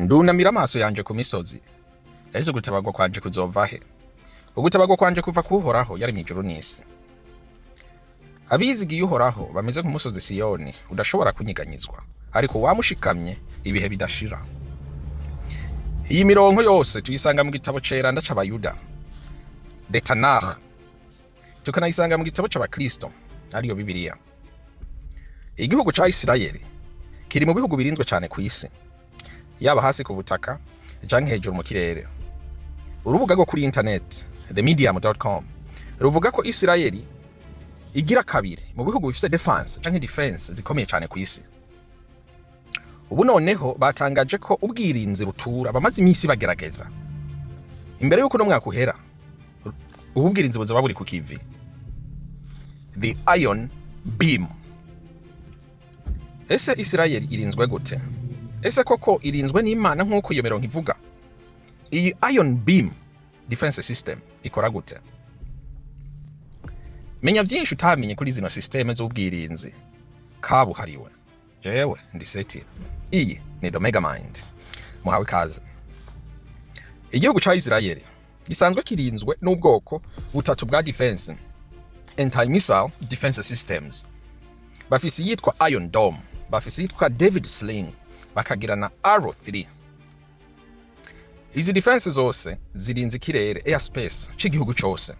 Ndunamira amaso yanje ku misozi, ese gutabagwa kwanje kuzova he? Ugutabagwa kwanje kuva kuhoraho yari mw'ijuru n'isi. Abizigiye uhoraho bameze nk'umusozi Siyoni udashobora kunyiganyizwa, ariko wamushikamye ibihe bidashira. Iyi mirongo yose tuyisanga mu gitabo ceranda c'Abayuda, de Tanakh, tukanayisanga mu gitabo c'Abakristo, ariyo Bibiliya. Igihugu ca Isreal kiri mu bihugu birinzwe cyane kw'isi, yaba hasi kubutaka canke hejuru mu kirere. Urubuga rwo kuri internet themedium.com ruvuga ko Isreal igira kabiri mu bihugu bifise defense zikomeye cyane kw'isi. Ubu noneho batangaje ko ubwirinzi rutura bamaze imisi bagerageza. Imbere yuko no mwaka uhera, ubu bwirinzi buzoba buri ku kivi. The Iron Beam. Ese Isreal irinzwe gute? Ese koko irinzwe n'Imana nk'uko iyo mirongo ivuga? Iyi Iron Beam defense system ikora gute? Menya vyinshi utamenye kuri zino systeme z'ubwirinzi kabuhariwe. Jewe ndi Seti. Iyi ni The Mega Mind. Muhawe ikaze. Igihugu ca Isreal gisanzwe kirinzwe n'ubwoko butatu bwa defense, anti-missile defense systems. Bafise yitwa Iron Dome, bafise yitwa David Sling, bakagira na Arrow 3. Izi defense zose zirinze ikirere airspace c'igihugu cose.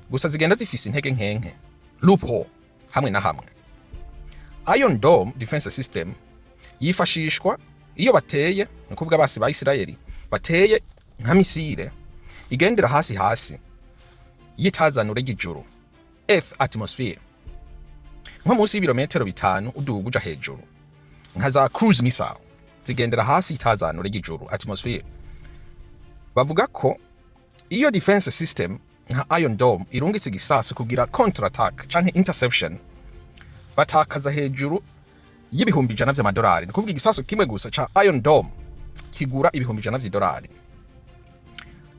Gusa zigenda zifise intege nkenke, loophole hamwe na hamwe. Iron Dome defense system yifashishwa iyo bateye, ni kuvuga basi ba Isreal bateye nka misile igendera hasi yitazanure ry'ijuru, earth atmosphere, nko munsi y'ibirometero 5 uduga uja hejuru, nka za cruise missile zigendera hasi itazanure ry'ijuru, atmosphere. Bavuga ko iyo defense system nka Iron Dome irungitse igisasu kugira counter attack canke interception, batakaza hejuru y'ibihumbi ijana vy'amadolari. Ni kuvuga igisasu kimwe gusa ca Iron Dome kigura ibihumbi ijana vy'idolari.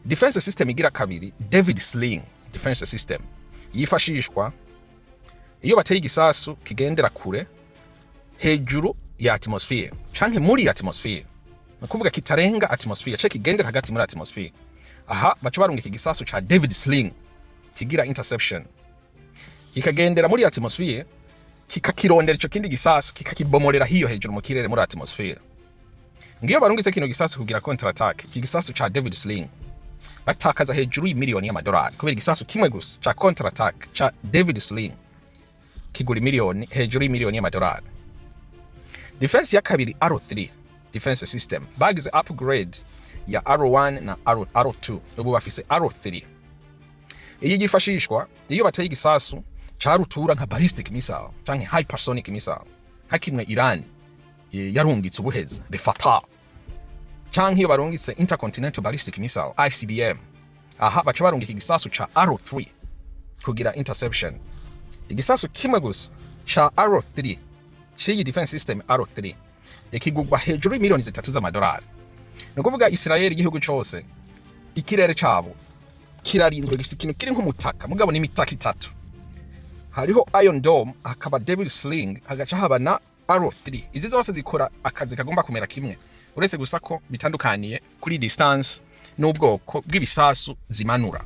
Defense system igira kabiri, David Sling defense system, yifashishwa iyo bateye igisasu kigendera kure hejuru ya atmosphere canke muri atmosphere, ni kuvuga kitarenga atmosphere canke kigendera hagati muri atmosphere. Aha baca barungika igisasu ca David Sling kigira interception, kikagendera muri atmosphere, kikakirondera ico kindi gisasu kikakibomorera hiyo hejuru mu kirere muri atmosphere. Ngiyo barungitse kino gisasu kugira counter attack, iki gisasu ca David Sling batakaza hejuru y'imiliyoni y'amadolari kubera igisasu kimwe gusa ca counter attack ca David Sling kigura miliyoni, hejuru y'imiliyoni y'amadolari. Defense ya kabiri, Arrow 3 defense system, bagize upgrade ya Arrow 1 na Arrow 2, ubu bafise Arrow 3. Iyi gifashishwa iyo bateye igisasu ca rutura nka ballistic missile canke hypersonic missile, hakimwe Iran yarungitse ubuheza the Fatah, canke iyo barungitse intercontinental ballistic missile ICBM. Aha baca barungika igisasu ca Arrow 3 kugira interception. Igisasu kimwe gusa cha Arrow 3 c'iyi defense system Arrow 3 ikigugwa hejuru y'imiliyoni 3 z'amadolari. Ni kuvuga Isreal igihugu cose ikirere cabo kirarinzwe, gifite ikintu kiri nk'umutaka mugabo ni imitaka itatu. Hariho Iron Dome, hakaba David Sling, hagaca haba na Arrow 3. Izi zose zikora akazi kagomba kumera kimwe, uretse gusa ko bitandukaniye kuri distance n'ubwoko bw'ibisasu zimanura.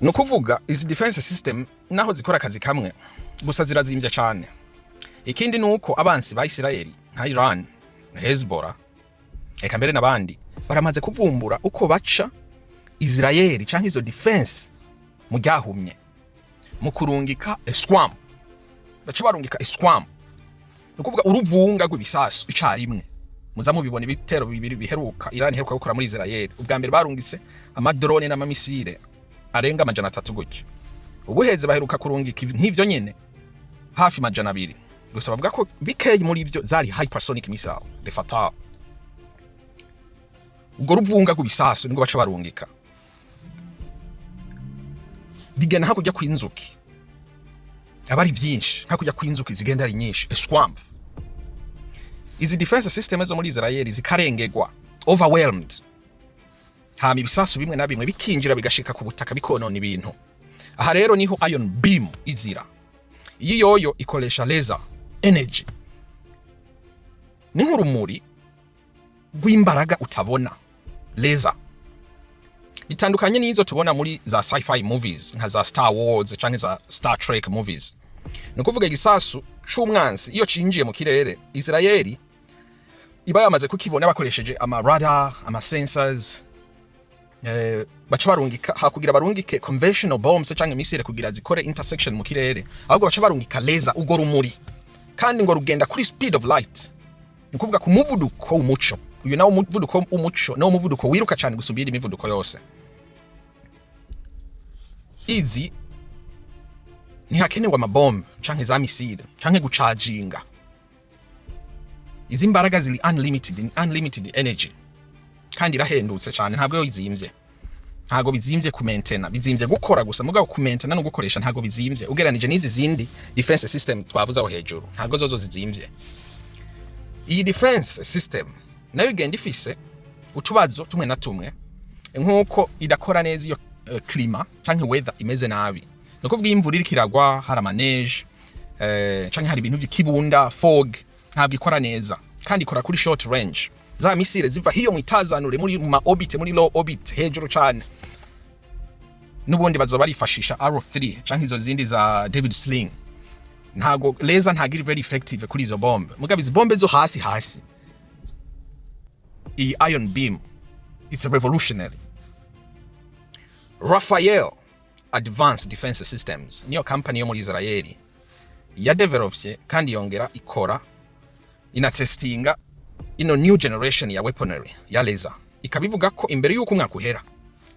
No kuvuga izi defense system naho zikora akazi kamwe, gusa zirazimvye cyane. Ikindi nuko abansi ba Isreal nka Iran, Hezbollah, eka mbere n'abandi baramaze kuvumbura uko baca Isreal canke izo defense mu ryahumye mu kurungika eswam. Baca barungika eswam, no kuvuga uruvunga rw'ibisasu icarimwe. Muza mubibona ibitero bibiri biheruka Iran iheruka gukora muri Isreal. Ubwa mbere barungise amadrone n'amamisile arenga amajana 3 gutyo. Ubuheze baheruka kurungika nk'ivyo nyene hafi amajana 2. Gusa bavuga ko bikeye muri ivyo zari hypersonic missile the Fatah. Ubwo ruvunga rw'ibisasu ngo baca barungika bigena hakujya kw'inzuki, abari vyinshi hakujya kw'inzuki zigenda ari nyinshi, a swamp. Izi defense system zo muri Isreal zikarengegwa, overwhelmed, hama ibisasu bimwe na bimwe bikinjira bigashika ku butaka bikonona ibintu. Aha rero niho Iron Beam izira. Iyi yoyo ikoresha laser energy ni nk'urumuri rw'imbaraga utabona, laser. Bitandukanye n'izo tubona muri za sci-fi movies nka za Star Wars canke za Star Trek movies. Nukuvuga igisasu c'umwansi iyo cinjiye mu kirere, Isreal iba yamaze kukibona bakoresheje ama radar, ama sensors, baca barungika hakugira barungike conventional bombs canke missile kugira zikore intersection mu kirere, ahubwo baca barungika laser ugo rumuri, kandi ngo rugenda kuri speed of light. Nukuvuga ku muvuduko w'umuco. Uyu nawo muvuduko w'umuco nawo muvuduko wiruka cyane gusubira imivuduko yose. Izi ntihakenerwa amabombe canke za missile canke gucharginga. Izi mbaraga ziri unlimited energy, kandi irahendutse cyane, ntabwo yo izimvye. Ntabwo bizimvye ku maintain, bizimvye gukora gusa, mugabo ku maintain no gukoresha ntabwo bizimvye ugeranije n'izi zindi defense system twavuze aho hejuru, ntabwo zozo zizimvye. Iyi defense system nayo igenda ifise utubazo tumwe na tumwe, nkuko idakora neza iyo klima canke weather imeze nabi. Nukuvuga imvura iri kiragwa, hari amaneige, canke hari ibintu by'ikibunda, fog, ntabwo ikora neza, kandi ikora kuri short range. Za misile ziva hiyo mwitazanure muri ma orbit, muri low orbit hejuru cyane. Nubundi bazoba barifashisha Arrow 3 canke izo zindi za David Sling. Ntago laser ntago iri very effective kuri izo bombe. Mugabe izo bombe zo hasi. Iyi Iron Beam, it's a revolutionary. Rafael Advanced Defense Systems niyo company yo muri Israeli ya developye kandi yongera ikora ina testinga ino new generation ya weaponry ya laser. Ikabivuga ko imbere yuko umwaka uhera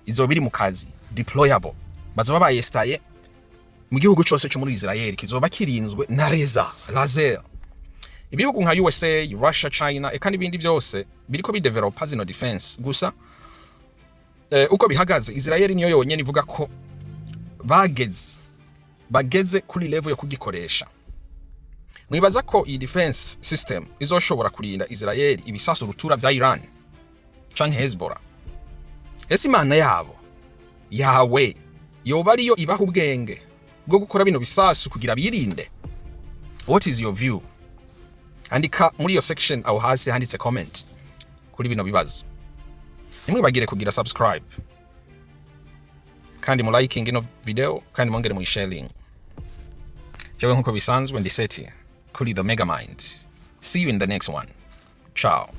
izo biri mu kazi deployable, bazoba bayestaye mu gihugu cyose cyo muri Israel, kizoba kirinzwe na laser. Ibihugu nka USA, Russia, China eka n'ibindi byose biriko bidevelopa zino defense. Gusa uko bihagaze, Israel niyo yonyene ivuga ko bageze kuri level yo kugikoresha. Mwibaza ko iyi defense system izoshobora kurinda Israel ibisasu rutura vya Iran canke Hezbollah? Ese Imana yabo yawe yoba ariyo ibaha ubwenge bwo gukora bino bisasu kugira birinde? What is your view? Andika muri iyo section aho hasi handitse comment kuri bino bibazo. Nimwibagire kugira subscribe, kandi mu liking ino video, kandi mwongere mu sharing. Jewe nkuko bisanzwe ndi Seti kuri the Mega Mind. See you in the next one. Ciao.